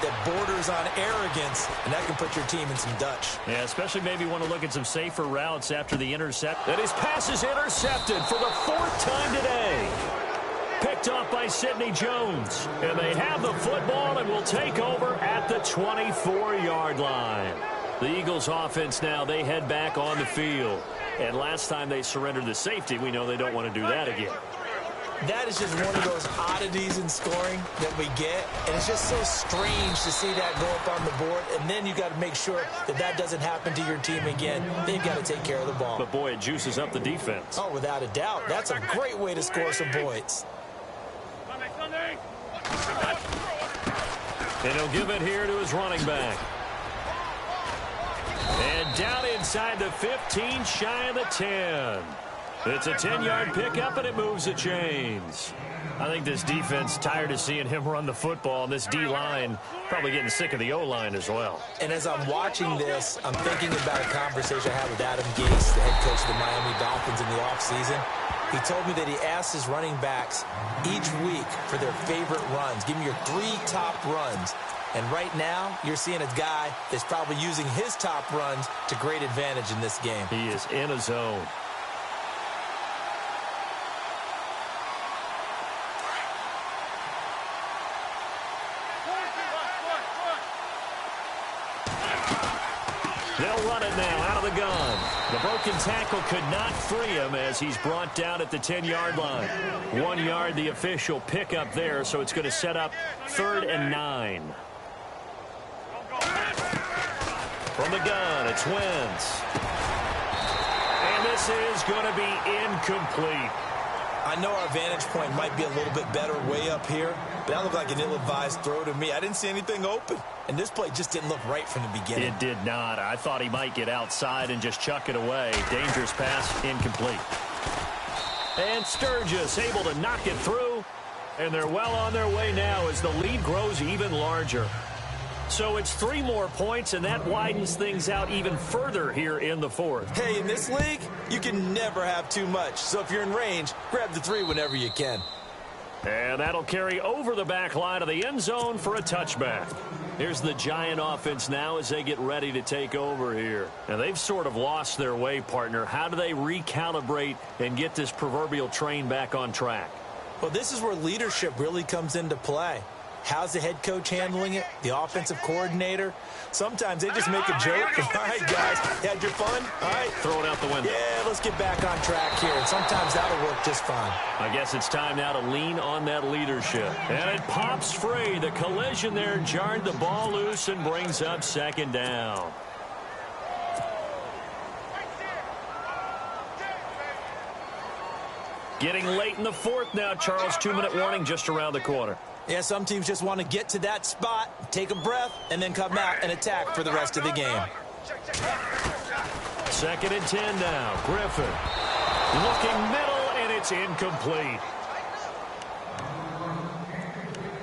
that borders on arrogance, and that can put your team in some Dutch. Yeah, especially maybe want to look at some safer routes after the intercept. And his pass is intercepted for the 4th time today. Picked off by Sidney Jones. And they have the football and will take over at the 24-yard line. The Eagles offense now, they head back on the field. And last time they surrendered the safety, we know they don't want to do that again. That is just one of those oddities in scoring that we get. And it's just so strange to see that go up on the board. And then you got to make sure that that doesn't happen to your team again. Then you've got to take care of the ball. But, boy, it juices up the defense. Oh, without a doubt. That's a great way to score some points. And he'll give it here to his running back. And down inside the 15, shy of the 10. It's a 10-yard pickup, and it moves the chains. I think this defense tired of seeing him run the football, and this D-line probably getting sick of the O-line as well. And as I'm watching this, I'm thinking about a conversation I had with Adam Gase, the head coach of the Miami Dolphins in the offseason. He told me that he asked his running backs each week for their favorite runs. Give me your 3 top runs. And right now, you're seeing a guy that's probably using his top runs to great advantage in this game. He is in a zone. They'll run it now out of the gun. The broken tackle could not free him as he's brought down at the 10-yard line. 1 yard, the official pickup there, so it's going to set up 3rd and 9. From the gun, it's Wentz. And this is going to be incomplete. I know our vantage point might be a little bit better way up here, but that looked like an ill-advised throw to me. I didn't see anything open, and this play just didn't look right from the beginning. It did not. I thought he might get outside and just chuck it away. Dangerous pass, incomplete. And Sturgis able to knock it through, and they're well on their way now as the lead grows even larger. So it's 3 more points, and that widens things out even further here in the 4th. Hey, in this league, you can never have too much. So if you're in range, grab the 3 whenever you can. And that'll carry over the back line of the end zone for a touchback. Here's the Giant offense now as they get ready to take over here. And they've sort of lost their way, partner. How do they recalibrate and get this proverbial train back on track? Well, this is where leadership really comes into play. How's the head coach handling it? The offensive coordinator? Sometimes they just make a joke. All right, guys, had your fun? All right. Throw it out the window. Yeah, let's get back on track here. And sometimes that'll work just fine. I guess it's time now to lean on that leadership. And it pops free. The collision there jarred the ball loose and brings up second down. Getting late in the fourth now, Charles. 2-minute warning just around the corner. Yeah, some teams just want to get to that spot, take a breath, and then come out and attack for the rest of the game. 2nd and 10 now. Griffin looking middle, and it's incomplete.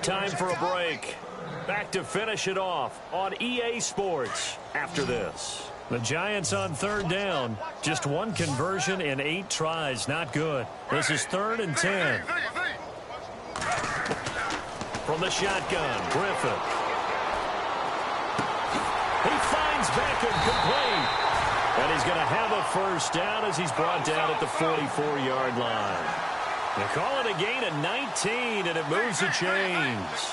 Time for a break. Back to finish it off on EA Sports after this. The Giants on 3rd down. Just one conversion in 8 tries. Not good. This is 3rd and 10. From the shotgun, Griffin. He finds Beckham complete. And he's going to have a first down as he's brought down at the 44-yard line. They call it a gain of 19, and it moves the chains.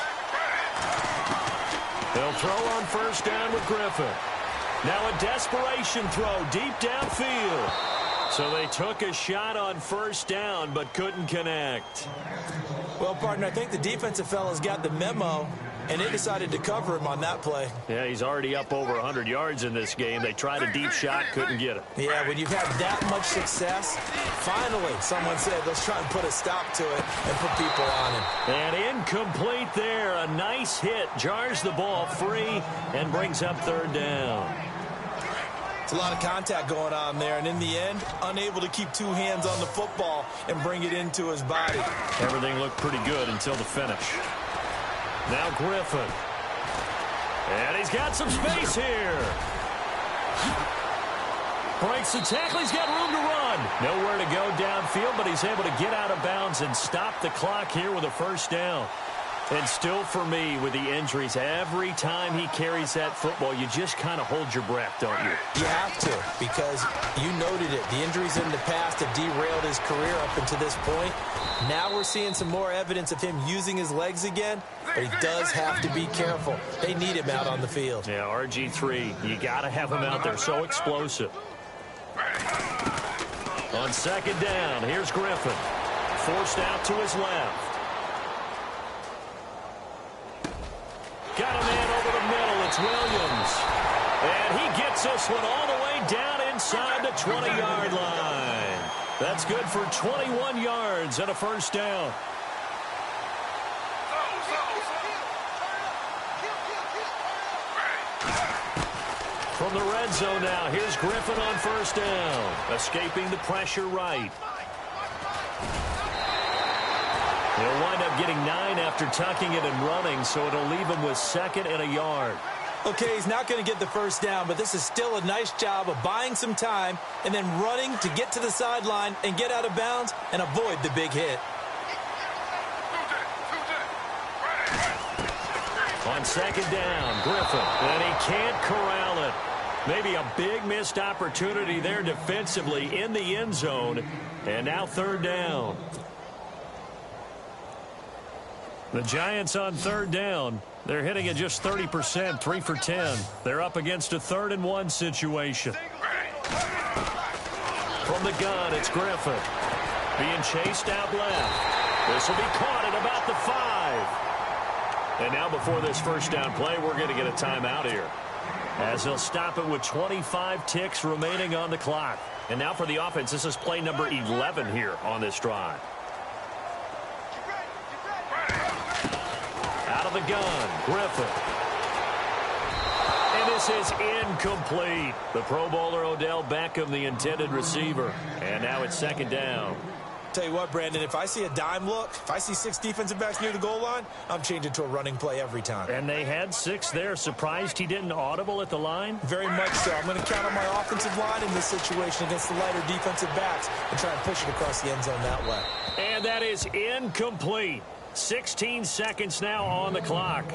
They'll throw on 1st down with Griffin. Now a desperation throw deep downfield. So they took a shot on 1st down but couldn't connect. Well, partner, I think the defensive fella's got the memo, and they decided to cover him on that play. Yeah, he's already up over 100 yards in this game. They tried a deep shot, couldn't get it. Yeah, when you've had that much success, finally someone said, let's try and put a stop to it and put people on him. And incomplete there. A nice hit. Jars the ball free and brings up 3rd down. It's a lot of contact going on there, and in the end, unable to keep 2 hands on the football and bring it into his body. Everything looked pretty good until the finish. Now Griffin. And he's got some space here. Breaks the tackle. He's got room to run. Nowhere to go downfield, but he's able to get out of bounds and stop the clock here with a 1st down. And still for me, with the injuries, every time he carries that football, you just kind of hold your breath, don't you? You have to, because you noted it. The injuries in the past have derailed his career up until this point. Now we're seeing some more evidence of him using his legs again, but he does have to be careful. They need him out on the field. Yeah, RG3, you got to have him out there. So explosive. On 2nd down, here's Griffin. Forced out to his left. Got a man over the middle. It's Williams. And he gets this one all the way down inside the 20-yard line. That's good for 21 yards and a 1st down. From the red zone now, here's Griffin on 1st down. Escaping the pressure right. He'll wind up getting 9 after tucking it and running, so it'll leave him with 2nd and a yard. Okay, he's not going to get the 1st down, but this is still a nice job of buying some time and then running to get to the sideline and get out of bounds and avoid the big hit. On 2nd down, Griffin, and he can't corral it. Maybe a big missed opportunity there defensively in the end zone, and now 3rd down. The Giants on 3rd down. They're hitting at just 30%, 3 for 10. They're up against a 3rd and 1 situation. From the gun, it's Griffin. Being chased out left. This will be caught at about the 5. And now before this 1st down play, we're going to get a timeout here, as they'll stop it with 25 ticks remaining on the clock. And now for the offense, this is play number 11 here on this drive. Out of the gun, Griffin. And this is incomplete. The Pro Bowler Odell Beckham, the intended receiver. And now it's 2nd down. Tell you what, Brandon, if I see a dime look, if I see 6 defensive backs near the goal line, I'm changing to a running play every time. And they had 6 there. Surprised he didn't audible at the line? Very much so. I'm going to count on my offensive line in this situation against the lighter defensive backs and try and push it across the end zone that way. And that is incomplete. 16 seconds now on the clock.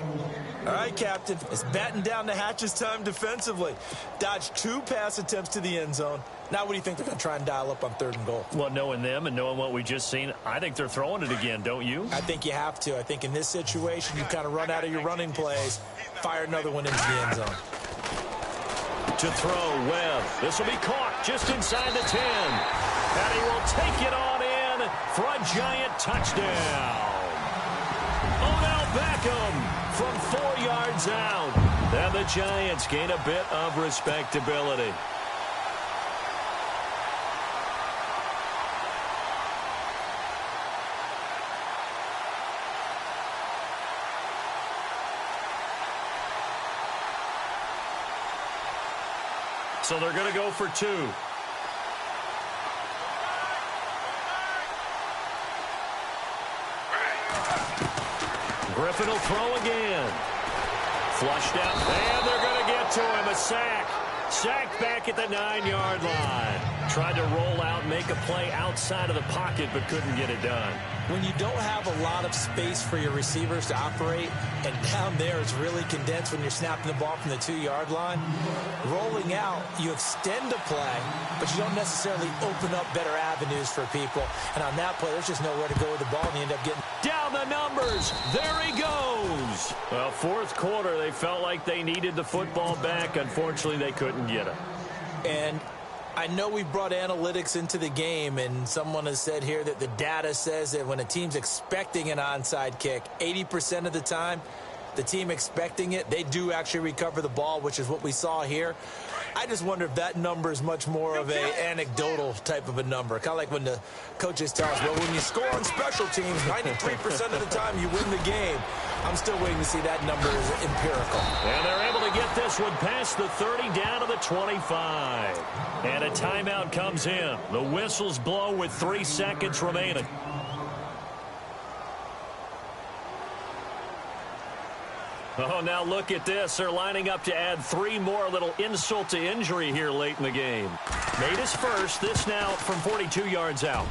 All right, Captain. It's batten down the hatches time defensively. Dodged 2 pass attempts to the end zone. Now what do you think they're going to try and dial up on 3rd and goal? Well, knowing them and knowing what we just seen, I think they're throwing it again, don't you? I think you have to. I think in this situation, you kind of run out of your running plays, fire another one into the end zone. To throw, Webb. This will be caught just inside the 10. And he will take it on in for a giant touchdown. Odell Beckham from 4 yards out. And the Giants gain a bit of respectability. So they're going to go for 2. Griffin will throw again. Flushed out, and they're going to get to him. A sack. Sacked back at the 9-yard line. Tried to roll out, make a play outside of the pocket, but couldn't get it done. When you don't have a lot of space for your receivers to operate, and down there it's really condensed when you're snapping the ball from the 2-yard line, rolling out, you extend a play, but you don't necessarily open up better avenues for people. And on that play, there's just nowhere to go with the ball, and you end up getting down the numbers. There he goes. Well, 4th quarter, they felt like they needed the football back. Unfortunately, they couldn't get it. And I know we brought analytics into the game, and someone has said here that the data says that when a team's expecting an onside kick, 80% of the time, the team expecting it, they do actually recover the ball, which is what we saw here. I just wonder if that number is much more of a anecdotal type of a number. Kind of like when the coaches tell us, well, when you score on special teams, 93% of the time you win the game. I'm still waiting to see that number is empirical. And they're able to get this one past the 30 down to the 25. And a timeout comes in. The whistles blow with 3 seconds remaining. Oh, now look at this. They're lining up to add 3 more. Little insult to injury here late in the game. Made his first. This now from 42 yards out.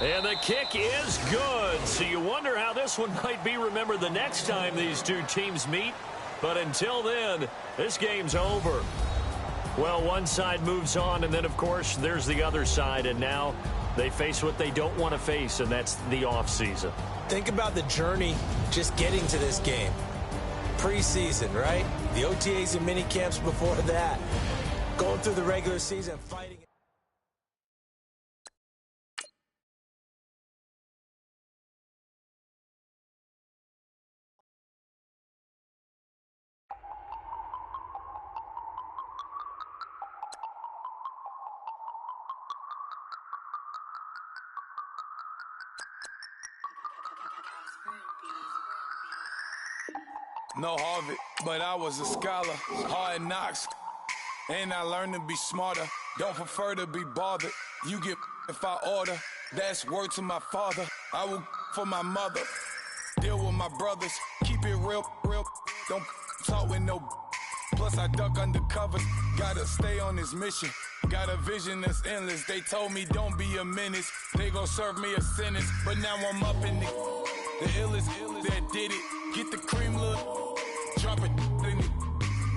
And the kick is good. So you wonder how this one might be remembered the next time these 2 teams meet. But until then, this game's over. Well, one side moves on, and then, of course, there's the other side. And now they face what they don't want to face, and that's the offseason. Think about the journey just getting to this game. Preseason, right? The OTAs and mini camps before that. Going through the regular season, fighting. No Harvard, but I was a scholar. Hard knocks, and I learned to be smarter. Don't prefer to be bothered. You get if I order. That's word to my father. I will for my mother. Deal with my brothers. Keep it real, real. Don't talk with no. Plus I duck undercovers. Gotta stay on this mission. Got a vision that's endless. They told me don't be a menace. They gon' serve me a sentence. But now I'm up in the illest that did it. Get the cream look, drop it in it.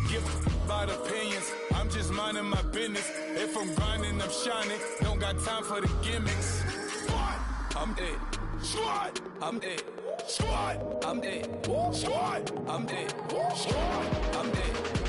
Give about opinions. I'm just minding my business. If I'm grinding, I'm shining. Don't got time for the gimmicks. Squad, I'm it. Squad, I'm it. Squad, I'm it. Squad, I'm it. Squad, I'm it.